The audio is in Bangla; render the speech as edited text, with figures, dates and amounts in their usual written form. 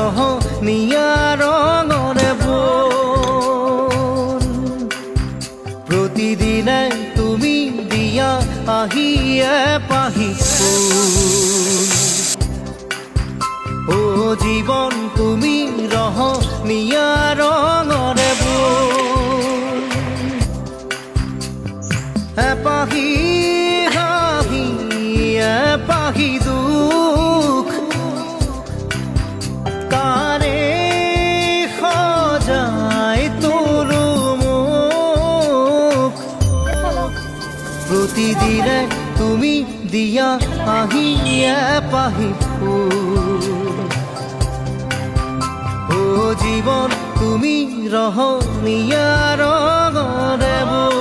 ৰহনীয়া ৰঙৰে বোন। প্ৰতিদিনে তুমি দিয়া আহিয়ে পাহি ফুল। ও জীৱন তুমি ৰহনীয়া ৰঙৰে বোন। এপাহি হাঁহি এপাহি দুখ তাৰে সজাই তোলো মোক। প্ৰতিদিনে তুমি দিয়া আহিয়ে পাহি ফুল। ও জীৱন তুমি ৰহনীয়া ৰঙৰে বোন।